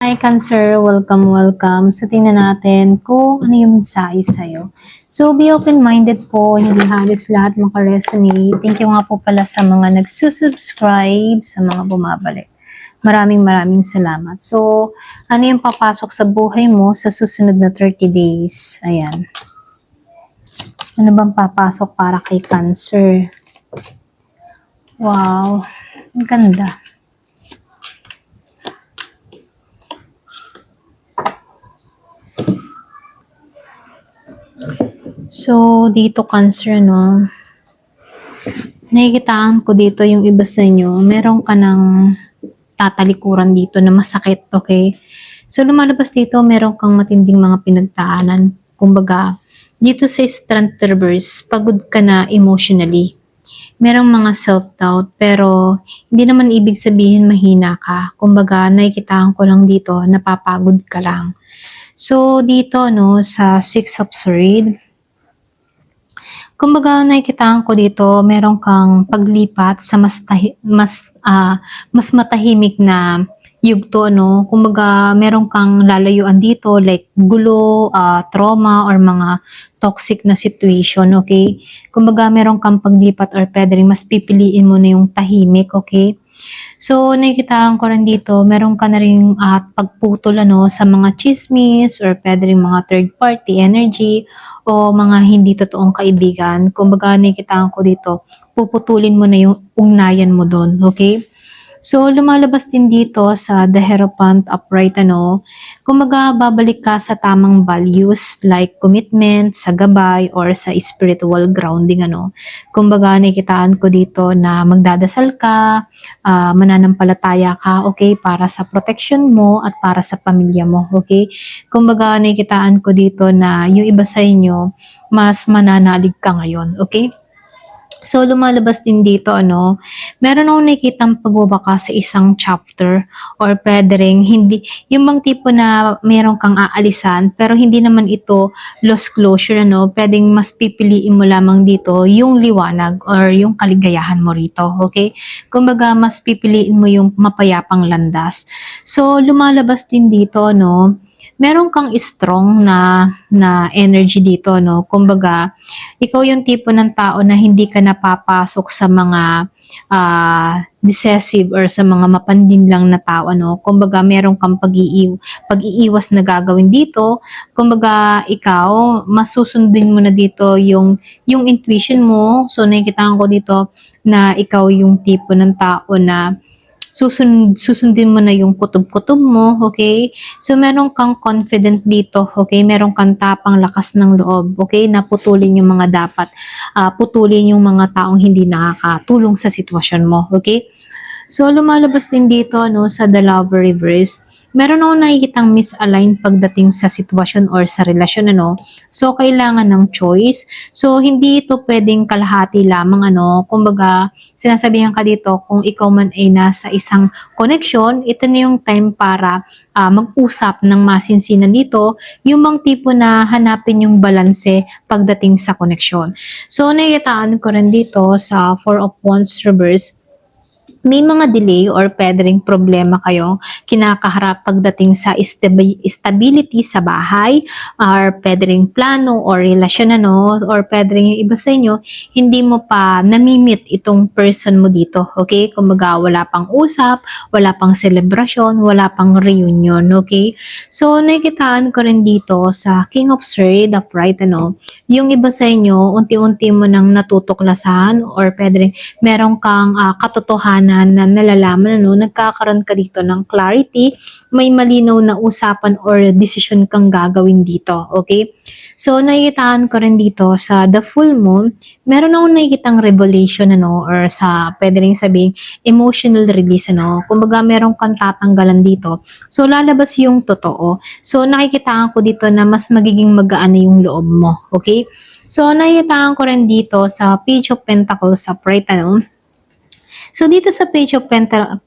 Hi Cancer, welcome, welcome. So tingnan natin kung ano yung mensahe sa'yo. So be open-minded po, hindi halos lahat makaresonate. Thank you nga po pala sa mga nagsusubscribe, sa mga bumabalik. Maraming salamat. So ano yung papasok sa buhay mo sa susunod na 30 days? Ayan. Ano bang papasok para kay Cancer? Wow, ang ganda. So, dito Cancer, no? Nakikitaan ko dito yung iba sa inyo, meron ka ng tatalikuran dito na masakit, okay? So, lumalabas dito, meron kang matinding mga pinagdaanan. Kumbaga, dito sa Strength Reverse, pagod ka na emotionally. Merong mga self-doubt, pero hindi naman ibig sabihin mahina ka. Kumbaga, nakikitaan ko lang dito, napapagod ka lang. So, dito, no, sa Six of Swords, kumbaga nakikitaan ko dito, meron kang paglipat sa mas matahimik na yugto, no? Kumbaga meron kang lalayuan dito like gulo, trauma or mga toxic na situation, okay? Kumbaga meron kang paglipat or pwede rin mas pipiliin mo na yung tahimik, okay? So, nakikitaan ko rin dito, meron ka na rin pagputol sa mga chismis or pwede rin mga third party energy o mga hindi totoong kaibigan. Kumbaga, nakikitaan ko dito, puputulin mo na yung ugnayan mo doon, okay? So, lumalabas din dito sa The Hierophant upright, kumbaga babalik ka sa tamang values like commitment, sa gabay, or sa spiritual grounding, Kumbaga, nakikitaan ko dito na magdadasal ka, mananampalataya ka, okay, para sa protection mo at para sa pamilya mo, okay? Kumbaga, nakikitaan ko dito na yung iba sa inyo, mas mananalig ka ngayon, okay? So, lumalabas din dito, meron akong nakikitang pagbabaka sa isang chapter or pwede rin hindi, yung bang tipo na meron kang aalisan pero hindi naman ito lost closure, pwedeng mas pipiliin mo lamang dito yung liwanag or yung kaligayahan mo rito, okay? Kumbaga, mas pipiliin mo yung mapayapang landas. So, lumalabas din dito, meron kang strong na energy dito, Kumbaga, ikaw yung tipo ng tao na hindi ka napapasok sa mga decisive or sa mga mapandin lang na tao, Kumbaga, meron kang pag-iiwas na gagawin dito. Kumbaga, ikaw, masusundin mo na dito yung intuition mo. So, nakikita ko dito na ikaw yung tipo ng tao na susundin mo na yung kutob-kutob mo, okay? So, meron kang confident dito, okay? Meron kang tapang lakas ng loob, okay? Na putulin yung mga dapat, putulin yung mga taong hindi nakakatulong sa sitwasyon mo, okay? So, lumalabas din dito, sa The Lover Reverse, meron akong nakikitang misalign pagdating sa sitwasyon or sa relasyon, So, kailangan ng choice. So, hindi ito pwedeng kalahati lamang, Kumbaga, sinasabihan ka dito, kung ikaw man ay nasa isang connection, ito na yung time para mag-usap ng masinsinan dito, yung bang tipo na hanapin yung balanse pagdating sa connection. So, nakikitaan ko rin dito sa Four of Wands Reverse, may mga delay or pwede ring problema kayong kinakaharap pagdating sa stability sa bahay or pwede ring plano or relasyon, or pwede ring yung iba sa inyo, hindi mo pa namimit itong person mo dito, okay? Kumbaga, wala pang usap, wala pang selebrasyon, wala pang reunion, okay? So, nakikitaan ko rin dito sa King of Swords, upright, yung iba sa inyo, unti-unti mo nang natutuklasan or pwede rin meron kang katotohanan na nalalaman, nagkakaroon ka dito ng clarity, may malinaw na usapan or decision kang gagawin dito, okay? So, nakikitaan ko rin dito sa The Full Moon, meron akong nakikitang revelation, or sa, pwede rin sabihin, emotional release, Kumbaga, meron kang tatanggalan dito. So, lalabas yung totoo. So, nakikitaan ko dito na mas magiging magaan na yung loob mo, okay? So, nakikitaan ko rin dito sa Page of Pentacles upright, So, dito sa Page of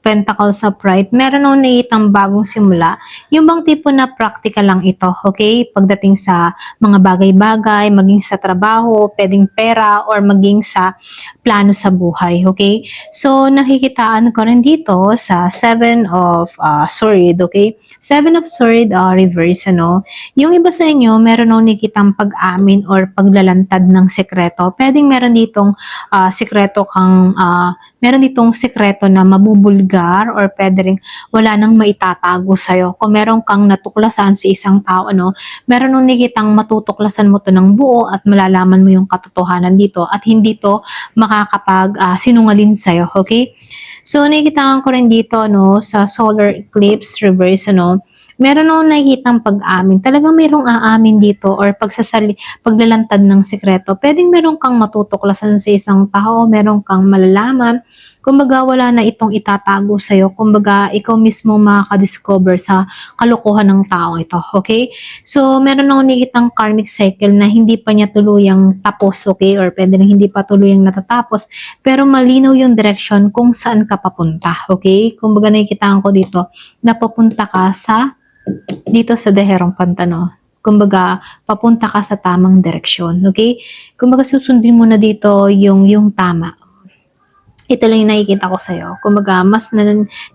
Pentacles upright, meron akong nakitang bagong simula. Yung bang tipo na practical lang ito, okay? Pagdating sa mga bagay-bagay, maging sa trabaho, pwedeng pera, or maging sa plano sa buhay, okay? So, nakikitaan ko rin dito sa Seven of Sword, okay? Seven of Sword reverse, ano? Yung iba sa inyo, meron akong nakikitang pag-amin or paglalantad ng sekreto. Pwedeng meron ditong sekreto kang meron ditong sekreto na mabubulgar or pwede rin wala nang maitatago sa'yo. Kung meron kang natuklasan sa isang tao, ano, meron nung nakitang matutuklasan mo to ng buo at malalaman mo yung katotohanan dito at hindi to makakapag sinungalin sa'yo, okay? So, nakikita ko rin dito, no, sa solar eclipse reverse, ano, meron akong nakikitang pag-amin. Talagang merong aamin dito or paglalantad ng sekreto. Pwedeng meron kang matutuklasan sa isang tao, meron kang malalaman. Kumbaga, wala na itong itatago sa'yo. Kumbaga, ikaw mismo makaka-discover sa kalokohan ng tao ito. Okay? So, meron akong nakikitang karmic cycle na hindi pa niya tuluyang tapos. Okay? Or pwede rin hindi pa tuluyang natatapos. Pero malinaw yung direction kung saan ka papunta. Okay? Kumbaga, nakikita ko dito na papunta ka dito sa Daherong Pantano. Kumbaga, papunta ka sa tamang direksyon, okay? Kumbaga, susundin mo na dito yung tama. Ito lang yung nakikita ko sa'yo. Kumbaga, mas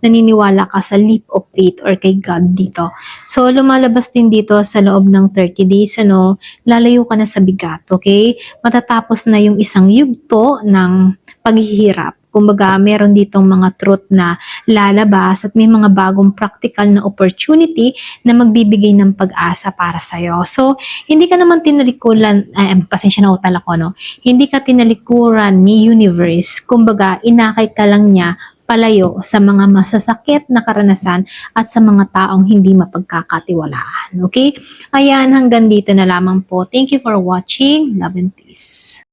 naniniwala ka sa leap of faith or kay God dito. So, lumalabas din dito sa loob ng 30 days, ano, lalayo ka na sa bigat, okay? Matatapos na yung isang yugto ng paghihirap. Kumbaga, meron ditong mga truth na lalabas at may mga bagong practical na opportunity na magbibigay ng pag-asa para sa'yo. So, hindi ka naman tinalikuran, pasensya na utal ako, no? Hindi ka tinalikuran ni universe. Kumbaga, inakay ka lang niya palayo sa mga masasakit na karanasan at sa mga taong hindi mapagkakatiwalaan. Okay? Ayan, hanggang dito na lamang po. Thank you for watching. Love and peace.